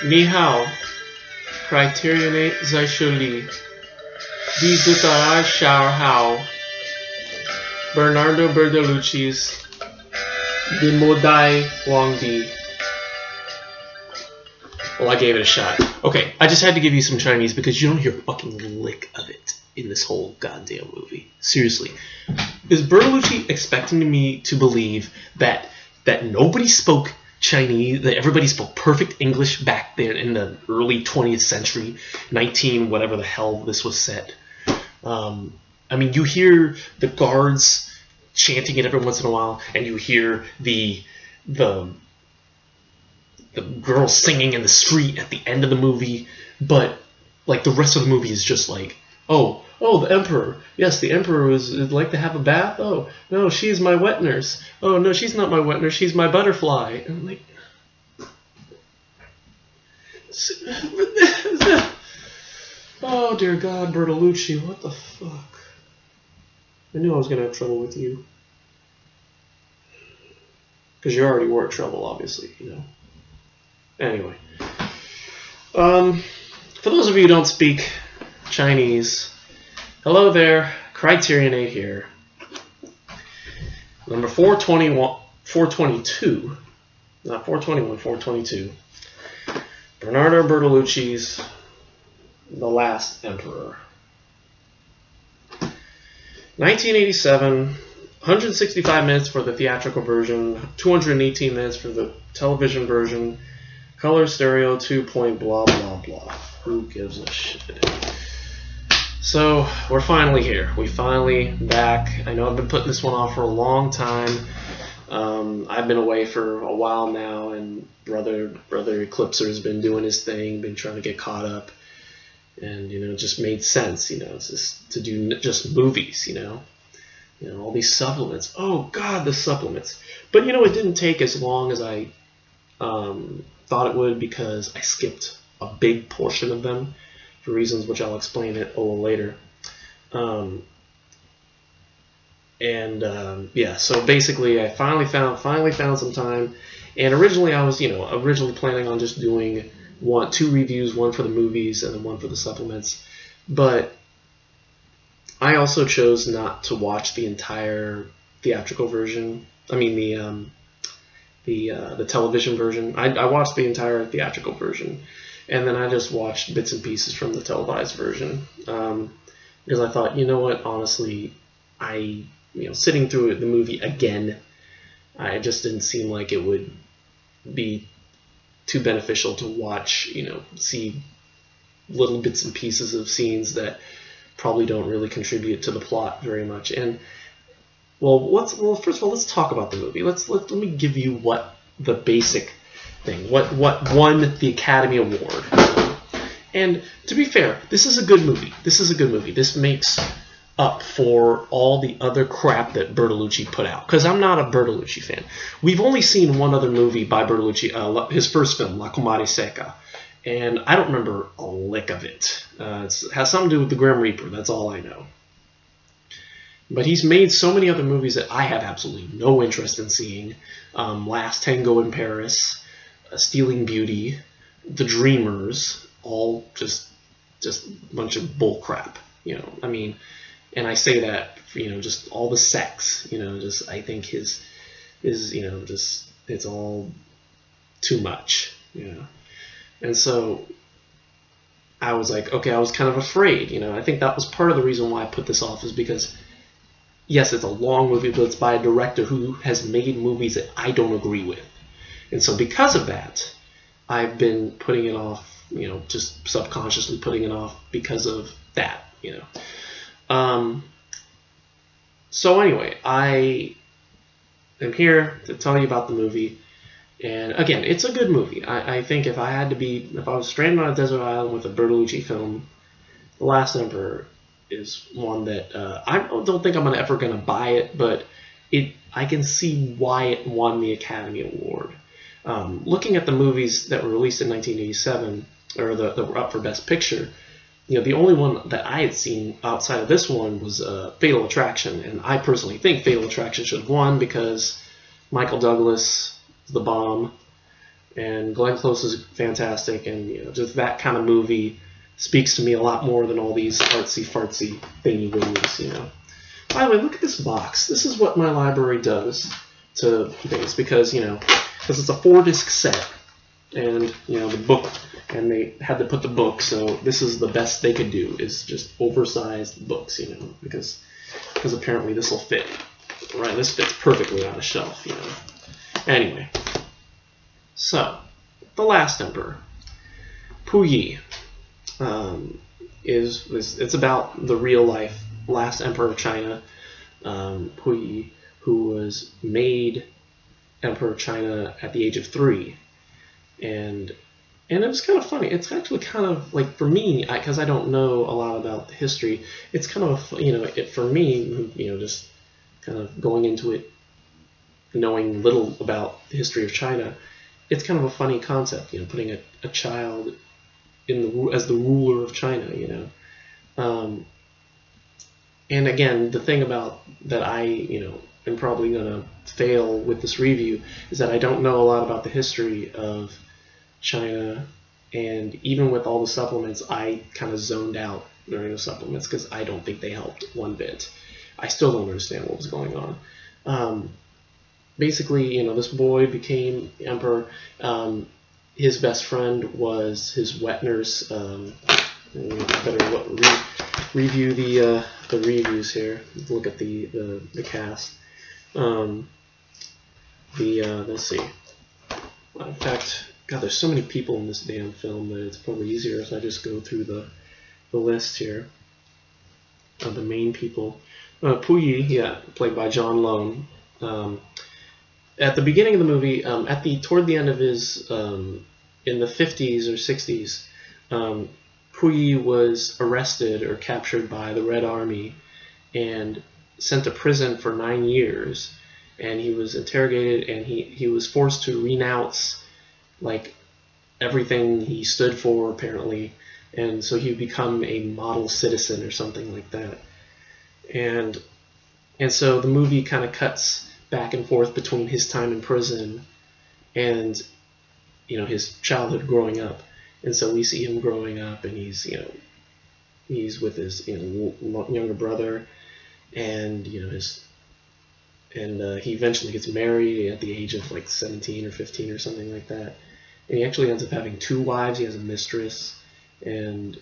Ni hao, CriterioNate 在这里。Di Zutara Xiao Hao, Bernardo Bertolucci's Di Modai Wang Di. Well, I gave it a shot. Okay, I just had to give you some Chinese because you don't hear a fucking lick of it in this whole goddamn movie. Seriously. Is Bertolucci expecting me to believe that nobody spoke Chinese, that everybody spoke perfect English back there in the early 20th century, 19 whatever the hell this was set? I mean, you hear the guards chanting it every once in a while, and you hear the girl singing in the street at the end of the movie, but like the rest of the movie is just like, oh, the emperor. Yes, the emperor would like to have a bath. Oh, no, she's my wet nurse. Oh, no, she's not my wet nurse. She's my butterfly. And I'm like, oh, dear God, Bertolucci, what the fuck? I knew I was going to have trouble with you. Because you already were in trouble, obviously, you know. Anyway. For those of you who don't speak Chinese, hello there, CriterioNate here. Number 422, not 421, 422. Bernardo Bertolucci's The Last Emperor. 1987, 165 minutes for the theatrical version, 218 minutes for the television version, color stereo 2 point blah blah blah. Who gives a shit? So we're finally here. We finally back. I know I've been putting this one off for a long time. I've been away for a while now, and brother Eclipser has been doing his thing, been trying to get caught up, and you know, it just made sense, you know, just to do just movies, you know, all these supplements. Oh God, the supplements! But you know, it didn't take as long as I thought it would, because I skipped a big portion of them for reasons which I'll explain it a little later. Yeah, so basically I finally found some time, and originally I was, planning on just doing two reviews, one for the movies and then one for the supplements, but I also chose not to watch the entire theatrical version. I mean the television version. I watched the entire theatrical version, and then I just watched bits and pieces from the televised version, because I thought, you know what, honestly, sitting through the movie again, it just didn't seem like it would be too beneficial to watch, see little bits and pieces of scenes that probably don't really contribute to the plot very much. And first of all, let's talk about the movie. Let me give you what the basic thing, what won the Academy Award. And to be fair, this is a good movie. This makes up for all the other crap that Bertolucci put out, because I'm not a Bertolucci fan. We've only seen one other movie by Bertolucci, his first film, La Comare Seca, and I don't remember a lick of it. It has something to do with the Grim Reaper, that's all I know. But he's made so many other movies that I have absolutely no interest in seeing. Last Tango in Paris, Stealing Beauty, The Dreamers, all just a bunch of bull crap, I mean. And I say that, just all the sex, I think his it's all too much, And so I was like, okay, I was kind of afraid, I think that was part of the reason why I put this off, is because, yes, it's a long movie, but it's by a director who has made movies that I don't agree with. And so because of that, I've been putting it off, just subconsciously putting it off because of that, So anyway, I am here to tell you about the movie, and again, it's a good movie. I think if I was stranded on a desert island with a Bertolucci film, The Last Emperor is one that I don't think I'm ever going to buy it, but I can see why it won the Academy Award. Looking at the movies that were released in 1987, or that were up for Best Picture, the only one that I had seen outside of this one was Fatal Attraction, and I personally think Fatal Attraction should have won because Michael Douglas is the bomb. And Glenn Close is fantastic, and you know, just that kind of movie speaks to me a lot more than all these artsy fartsy thingy wingies, you know. By the way, look at this box. This is what my library does to things, because you know, because it's a 4-disc set, and you know the book, and they had to put the book, so this is the best they could do, is just oversized books, you know, because apparently this will fit. Right, this fits perfectly on a shelf, you know. Anyway, so the last emperor, Puyi, it's about the real life last emperor of China, Puyi, who was made emperor of China at the age of 3, and it was kind of funny. It's actually kind of like, for me, because I don't know a lot about the history, it's kind of, you know, for me, you know, just kind of going into it knowing little about the history of China, it's kind of a funny concept, you know, putting a child as the ruler of China, you know. And again, the thing about that I, you know, am probably going to fail with this review is that I don't know a lot about the history of China, and even with all the supplements, I kind of zoned out during the supplements because I don't think they helped one bit. I still don't understand what was going on. Basically, you know, this boy became emperor. His best friend was his wet nurse. Better review the reviews here. Look at the cast. Let's see. In fact, God, there's so many people in this damn film that it's probably easier if I just go through the list here of the main people. Puyi, yeah, played by John Lone. At the beginning of the movie, toward the end of his, in the 50s or 60s, Puyi was arrested or captured by the Red Army and sent to prison for 9 years. And he was interrogated, and he was forced to renounce like everything he stood for, apparently, and so he'd become a model citizen or something like that. And so the movie kind of cuts back and forth between his time in prison and, you know, his childhood growing up. And so we see him growing up, and he's with his, you know, younger brother, and you know he eventually gets married at the age of like 17 or 15 or something like that. And he actually ends up having 2 wives. He has a mistress, and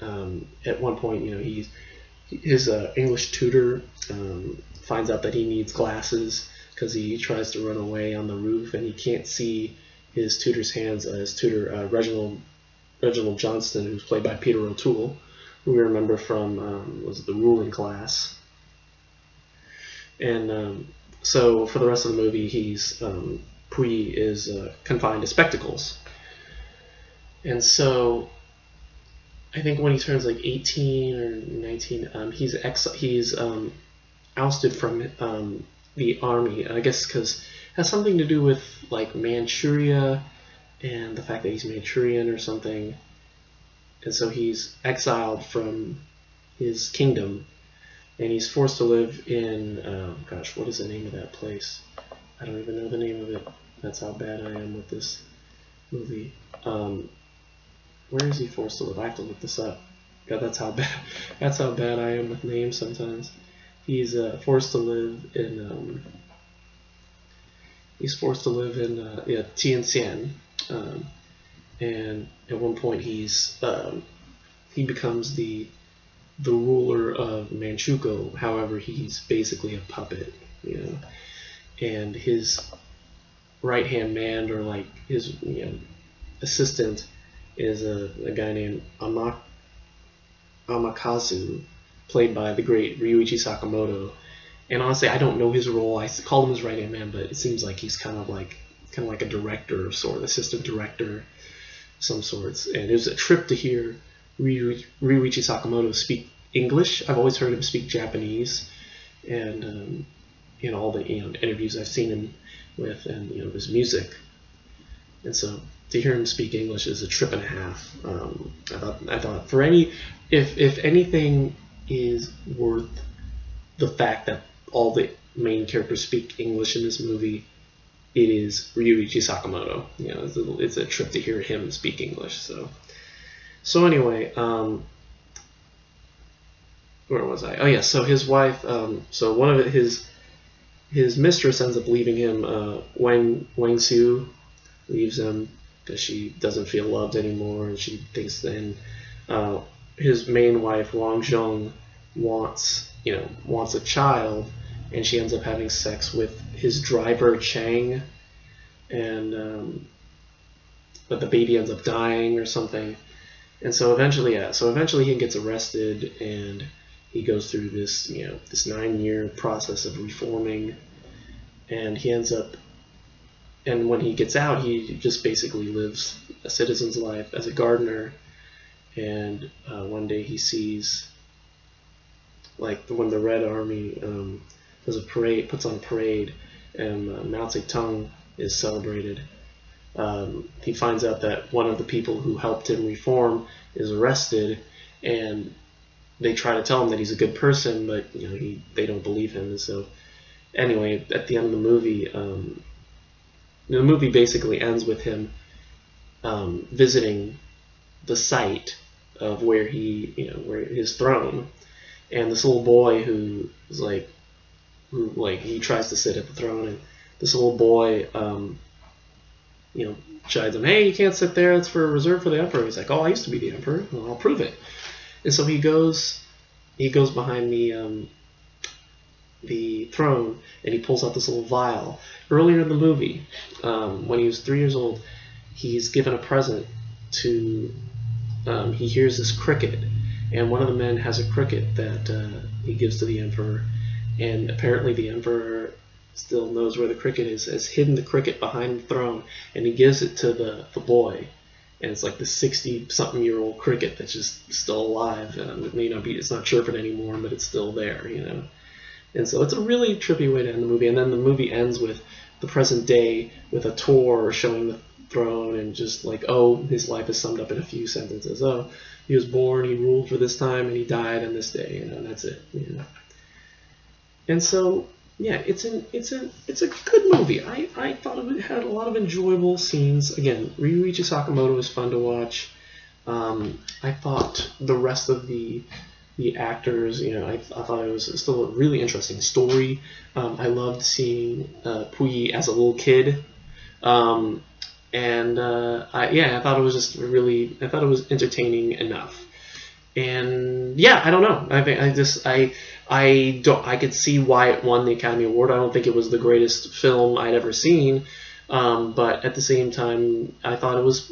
at one point, you know, his English tutor finds out that he needs glasses because he tries to run away on the roof, and he can't see his tutor's hands. His tutor, Reginald Johnston, who's played by Peter O'Toole, who we remember from was The Ruling Class. And so for the rest of the movie, Puyi is confined to spectacles. And so I think when he turns like 18 or 19, he's ousted from the army. I guess because it has something to do with like Manchuria and the fact that he's Manchurian or something. And so he's exiled from his kingdom, and he's forced to live in, gosh, what is the name of that place? I don't even know the name of it. That's how bad I am with this movie. Where is he forced to live? I have to look this up. God, that's how bad I am with names sometimes. He's forced to live in Tianxian, and at one point he becomes the ruler of Manchukuo. However, he's basically a puppet, you know, and his right-hand man, or like his, you know, assistant, is a guy named Amakazu, played by the great Ryuichi Sakamoto. And honestly, I don't know his role. I call him his right-hand man, but it seems like he's kind of like a director of sort, assistant director of some sorts. And it was a trip to hear Ryuichi Sakamoto speak English. I've always heard him speak Japanese, and in all the, you know, interviews I've seen him with, and you know, his music. And so to hear him speak English is a trip and a half. I thought for if anything is worth the fact that all the main characters speak English in this movie, it is Ryuichi Sakamoto. You know, it's a trip to hear him speak English. So anyway, where was I? Oh yeah, so his wife, so one of his mistress ends up leaving him. Wang Su leaves him because she doesn't feel loved anymore, and she thinks then his main wife Wang Zhong wants a child, and she ends up having sex with his driver Chang, and but the baby ends up dying or something, and so eventually he gets arrested, and he goes through this 9-year process of reforming, and he ends up, and when he gets out, he just basically lives a citizen's life as a gardener. And one day he sees, like, when the Red Army does a parade, puts on a parade, and Mao Zedong is celebrated. He finds out that one of the people who helped him reform is arrested, and they try to tell him that he's a good person, but they don't believe him. And so, anyway, at the end of the movie basically ends with him visiting the site of where where his throne, and this little boy who he tries to sit at the throne, and this little boy chides him, hey, you can't sit there, it's reserved for the emperor. He's like, oh, I used to be the emperor, well, I'll prove it. And so he goes behind the throne, and he pulls out this little vial. Earlier in the movie, when he was 3 years old, he's given a present to he hears this cricket, and one of the men has a cricket that he gives to the emperor, and apparently the emperor still knows where the cricket is, has hidden the cricket behind the throne, and he gives it to the boy, and it's like the 60-something-year-old cricket that's just still alive. It may not be, it's not chirping anymore, but it's still there, And so it's a really trippy way to end the movie, and then the movie ends with the present day with a tour showing the throne, and just like, oh, his life is summed up in a few sentences. Oh, he was born, he ruled for this time, and he died on this day, and that's it. And so, yeah, it's a good movie. I thought it had a lot of enjoyable scenes. Again, Ryuichi Sakamoto is fun to watch. I thought the rest of the actors, I thought it was still a really interesting story. I loved seeing Puyi as a little kid. I thought it was just I thought it was entertaining enough. And yeah, I don't know. I could see why it won the Academy Award. I don't think it was the greatest film I'd ever seen. But at the same time, I thought it was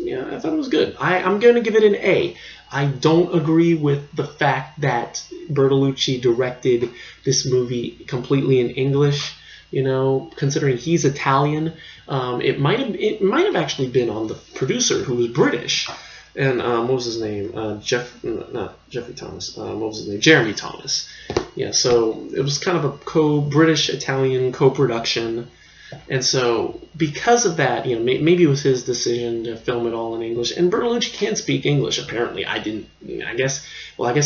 good. I'm going to give it an A. I don't agree with the fact that Bertolucci directed this movie completely in English. Considering he's Italian, it might have actually been on the producer, who was British. And what was his name? Not Jeffrey Thomas. What was his name? Jeremy Thomas. Yeah, so it was kind of a British-Italian co-production. And so because of that, maybe it was his decision to film it all in English. And Bertolucci can speak English, apparently. I guess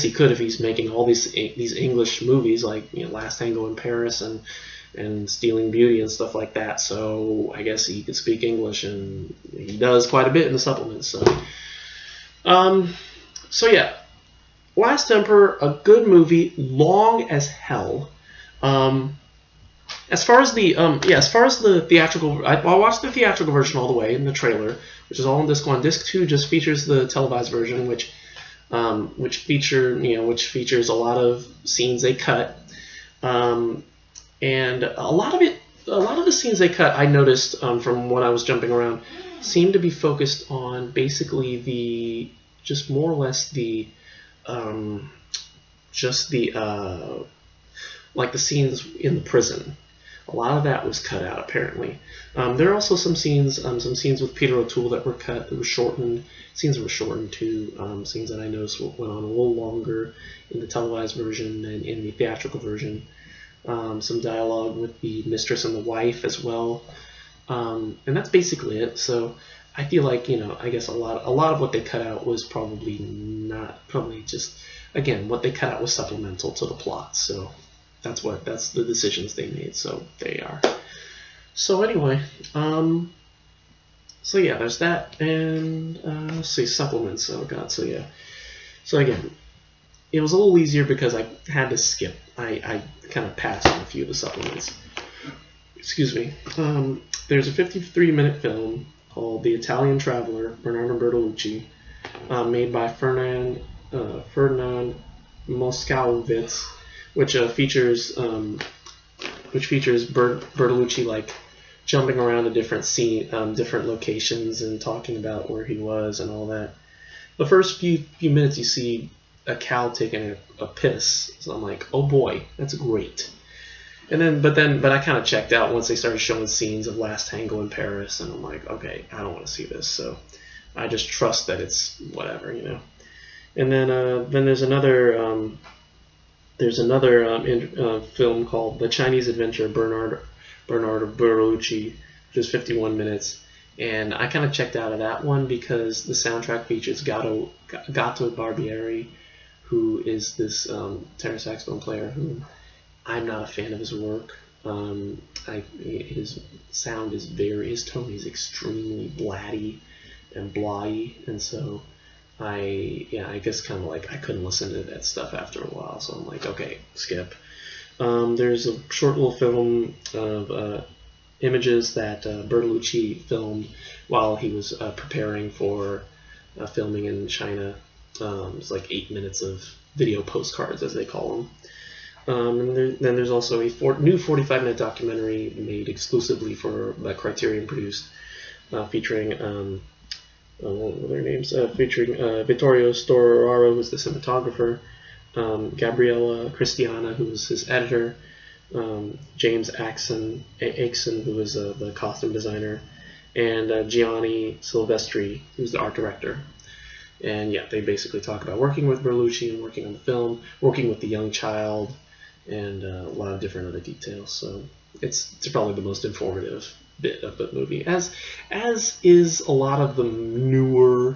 he could if he's making all these English movies, like Last Tango in Paris and Stealing Beauty and stuff like that. So I guess he could speak English, and he does quite a bit in the supplements. So yeah, Last Emperor, a good movie, long as hell. As far as the theatrical, I watched the theatrical version all the way in the trailer, which is all on disc 1. Disc 2 just features the televised version, which features a lot of scenes they cut, and a lot of the scenes they cut, I noticed from when I was jumping around, seemed to be focused on basically more or less the scenes in the prison. A lot of that was cut out, apparently. There are also some scenes with Peter O'Toole that were cut, that were shortened. Scenes that were shortened too. Scenes that I noticed went on a little longer in the televised version than in the theatrical version. Some dialogue with the mistress and the wife as well. And that's basically it. So I feel like, I guess a lot of what they cut out was probably just, again, what they cut out was supplemental to the plot. So that's the decisions they made. So there you are. So anyway, so yeah, there's that, and let's see, supplements. Oh god, so yeah. So again, it was a little easier because I had to skip. I kind of passed on a few of the supplements. Excuse me. There's a 53-minute film called The Italian Traveler, Bernardo Bertolucci, made by Ferdinand Moskowitz, which features Bertolucci like jumping around to different locations and talking about where he was and all that. The first few minutes you see a cow taking a piss, so I'm like, oh boy, that's great. And but I kind of checked out once they started showing scenes of Last Tango in Paris, and I'm like, okay, I don't want to see this, so I just trust that it's whatever, you know. And then there's another film called The Chinese Adventure of Bernardo Bertolucci, which is 51 minutes. And I kind of checked out of that one because the soundtrack features Gato Barbieri, who is this tenor saxophone player who I'm not a fan of his work. His sound is his tone is extremely blatty and blah-y, and so I guess kind of like I couldn't listen to that stuff after a while, so I'm like, okay, skip. There's a short little film of images that Bertolucci filmed while he was preparing for filming in China. It's like 8 minutes of video postcards, as they call them. Then there's also a new 45-minute documentary made exclusively for Criterion produced, featuring what were their names? Featuring Vittorio Storaro, who's the cinematographer, Gabriella Cristiana, who was his editor, James Axon, who was the costume designer, and Gianni Silvestri, who's the art director. And yeah, they basically talk about working with Bertolucci and working on the film, working with the young child, and a lot of different other details. So it's probably the most informative bit of the movie, as is a lot of the newer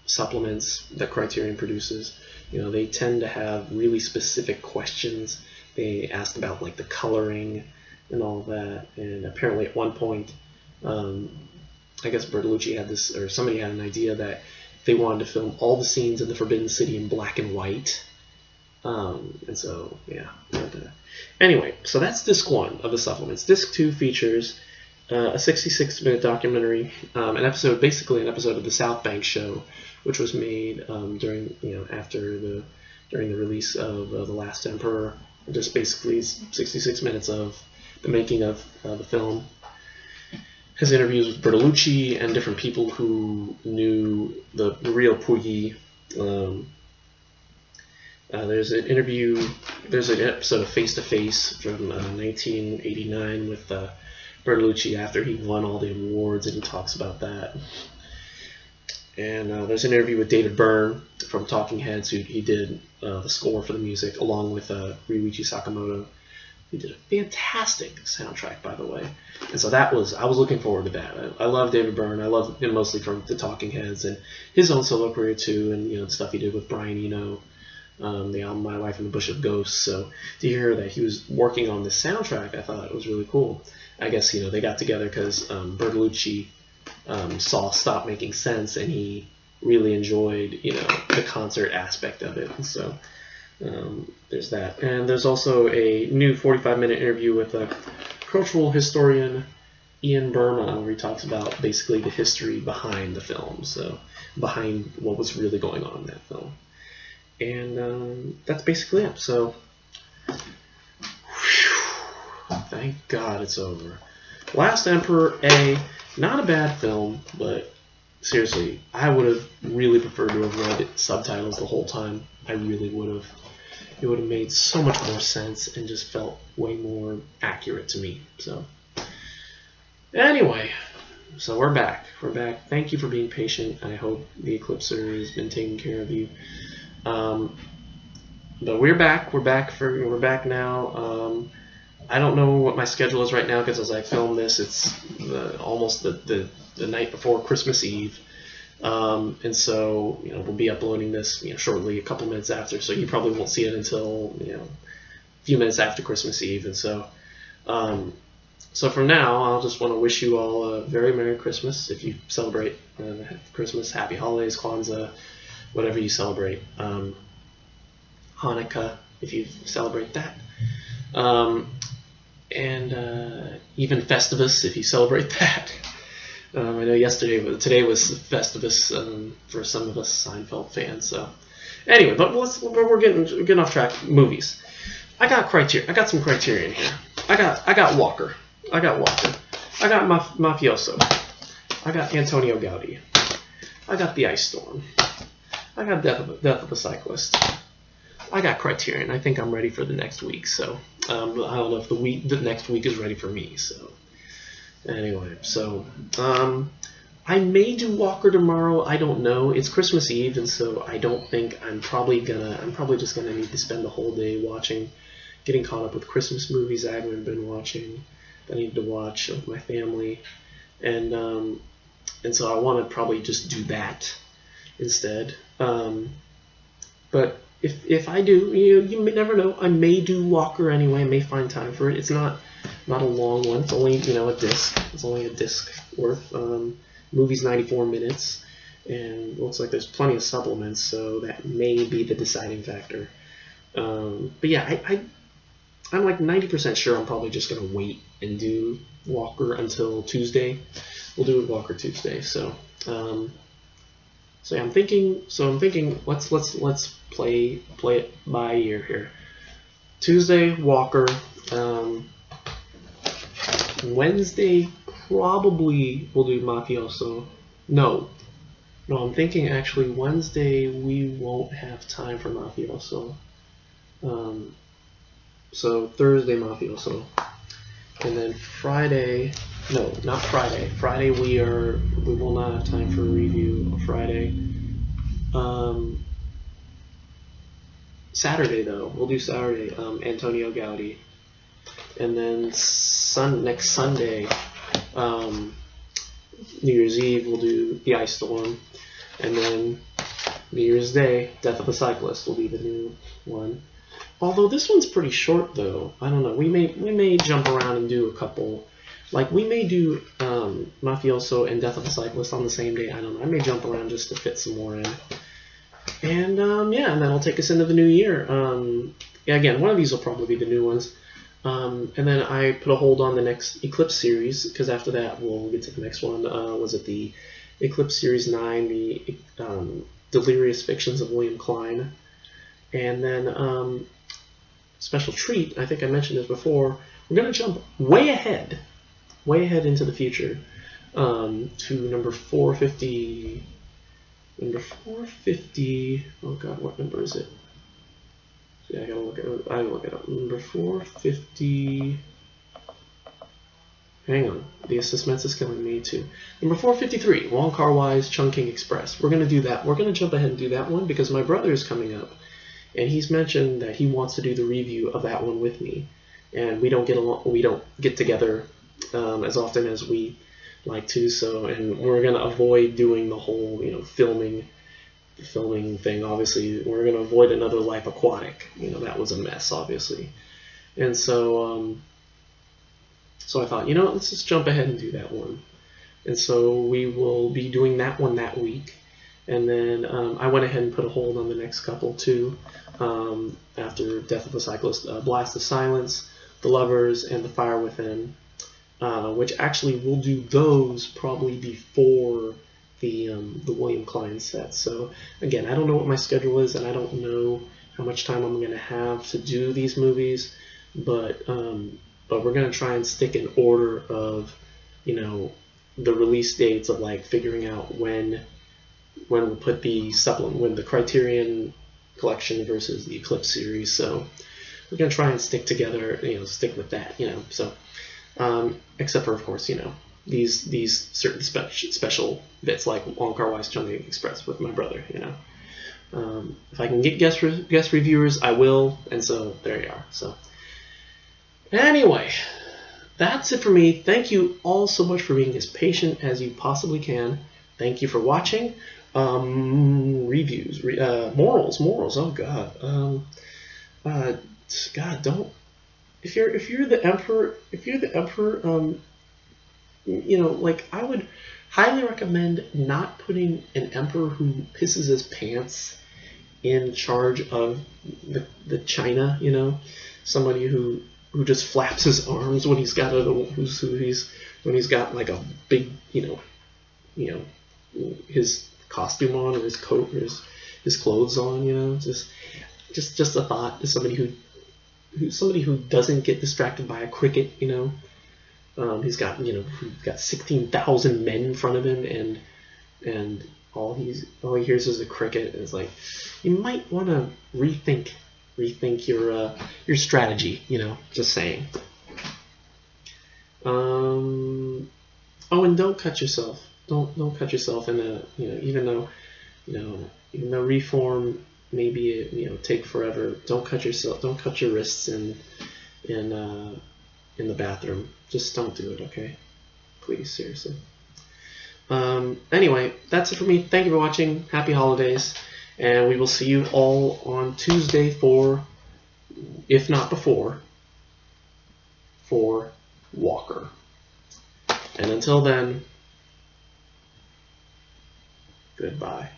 supplements that Criterion produces. You know, they tend to have really specific questions. They ask about like the coloring and all that. And apparently at one point, I guess Bertolucci had this, or somebody had an idea that they wanted to film all the scenes in the Forbidden City in black and white. And so, yeah. Anyway, so that's disc 1 of the supplements. Disc 2 features a 66-minute documentary, an episode of the South Bank Show, which was made during the release of The Last Emperor. Just basically 66 minutes of the making of the film. Has interviews with Bertolucci and different people who knew the real Puyi. There's an episode of Face to Face from 1989 with Bertolucci after he won all the awards, and he talks about that. And there's an interview with David Byrne from Talking Heads, who he did the score for the music, along with Ryuichi Sakamoto. He did a fantastic soundtrack, by the way. And so I was looking forward to that. I love David Byrne. I love him mostly from the Talking Heads and his own solo career too, and the stuff he did with Brian Eno, the album My Life in the Bush of Ghosts. So to hear that he was working on this soundtrack, I thought it was really cool. I guess they got together because Bertolucci saw Stop Making Sense, and he really enjoyed the concert aspect of it. And so there's that. And there's also a new 45-minute interview with a cultural historian, Ian Burma, where he talks about basically the history behind the film, so behind what was really going on in that film. And that's basically it. So thank God it's over. Last Emperor, not a bad film, but seriously, I would have really preferred to have read subtitles the whole time. I really would have. It would have made so much more sense and just felt way more accurate to me. So anyway, so we're back. We're back. Thank you for being patient. I hope the Eclipser has been taking care of you. But we're back. We're back now. I don't know what my schedule is right now because as I film this, it's almost the night before Christmas Eve. And so, we'll be uploading this, shortly, a couple minutes after. So you probably won't see it until, a few minutes after Christmas Eve. And so, So for now, I'll just want to wish you all a very Merry Christmas if you celebrate Christmas, Happy Holidays, Kwanzaa, whatever you celebrate. Hanukkah if you celebrate that. And even Festivus if you celebrate that. I know today was Festivus for some of us Seinfeld fans. So anyway, but we're getting off track. Movies. I got some Criterion here. I got Walker. I got Mafioso. I got Antonio Gaudi. I got The Ice Storm. I got Death of a Cyclist. I got Criterion. I think I'm ready for the next week. So I don't know if the next week is ready for me. So anyway, so I may do Walker tomorrow. I don't know. It's Christmas Eve, and so I don't think I'm probably just gonna need to spend the whole day getting caught up with Christmas movies I haven't been watching. I need to watch with my family, and so I want to probably just do that instead. But if I do, you may never know. I may do Walker anyway. I may find time for it. It's not a long one. It's only a disc. It's only a disc worth. Movie's 94 minutes, and looks like there's plenty of supplements, so that may be the deciding factor. But yeah, I'm like 90% sure I'm probably just gonna wait and do Walker until Tuesday. We'll do it Walker Tuesday. So yeah, I'm thinking. Let's play it by ear here. Tuesday Walker. Wednesday probably we'll do Mafioso. No, I'm thinking actually Wednesday we won't have time for Mafioso. So Thursday Mafioso, and then Friday. No, not Friday. Friday we will not have time for a review on Friday. Saturday though, we'll do Saturday. Antonio Gaudi, and then next Sunday, New Year's Eve we'll do The Ice Storm, and then New Year's Day, Death of a Cyclist will be the new one. Although this one's pretty short, though. I don't know. We may jump around and do a couple. Like, we may do Mafioso and Death of a Cyclist on the same day. I don't know. I may jump around just to fit some more in. And, yeah, and that'll take us into the new year. Yeah, again, one of these will probably be the new ones. And then I put a hold on the next Eclipse series, because after that we'll get to the next one. Was it the Eclipse Series 9, the Delirious Fictions of William Klein. And then... special treat, I think I mentioned this before, we're going to jump way ahead into the future to number 450. Oh god, what number is it? Yeah, I gotta look it up. Number 450. Hang on, the suspense is killing me too. Number 453, Wong Kar-wai's Chungking Express. We're going to do that. We're going to jump ahead and do that one because my brother is coming up. And he's mentioned that he wants to do the review of that one with me, and we don't get together as often as we like to. So, and we're gonna avoid doing the whole filming thing. Obviously, we're gonna avoid another Life Aquatic. That was a mess, obviously. And so I thought, let's just jump ahead and do that one. And so we will be doing that one that week. And then I went ahead and put a hold on the next couple too. After Death of a Cyclist, Blast of Silence, The Lovers, and The Fire Within, which actually we'll do those probably before the William Klein set. So again, I don't know what my schedule is, and I don't know how much time I'm going to have to do these movies, but we're going to try and stick in order of the release dates of like figuring out when we'll put the supplement, when the Criterion collection versus the Eclipse series. So we're going to try and stick together, stick with that, so except for, of course, these certain special bits like Wong Kar-wai's Chungking Express with my brother, if I can get guest reviewers, I will, and so there you are. So anyway, that's it for me. Thank you all so much for being as patient as you possibly can. Thank you for watching. Reviews, morals. Oh God, God, if you're the emperor, you know, like I would highly recommend not putting an emperor who pisses his pants in charge of the China. You know, somebody who just flaps his arms when he's got when he's got like a big you know his costume on or his coat or his clothes on. You know, just a thought is somebody who doesn't get distracted by a cricket. You know. He's got 16,000 men in front of him, and all he hears is a cricket. And it's like you might want to rethink your strategy. You know, just saying. Oh, and don't cut yourself. Don't cut yourself in a even though reform maybe take forever. Don't cut yourself. Don't cut your wrists in the bathroom. Just don't do it, okay? Please, seriously. Anyway, that's it for me. Thank you for watching. Happy holidays. And we will see you all on Tuesday for, if not before, for Walker. And until then, goodbye.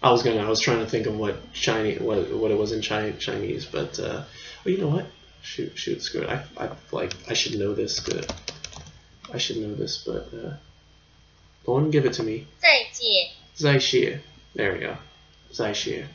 I was trying to think of what it was in Chinese, but well, you know what? Shoot, screw it. I should know this. Good. I should know this, but go on and give it to me. 再见. There we go. 再见.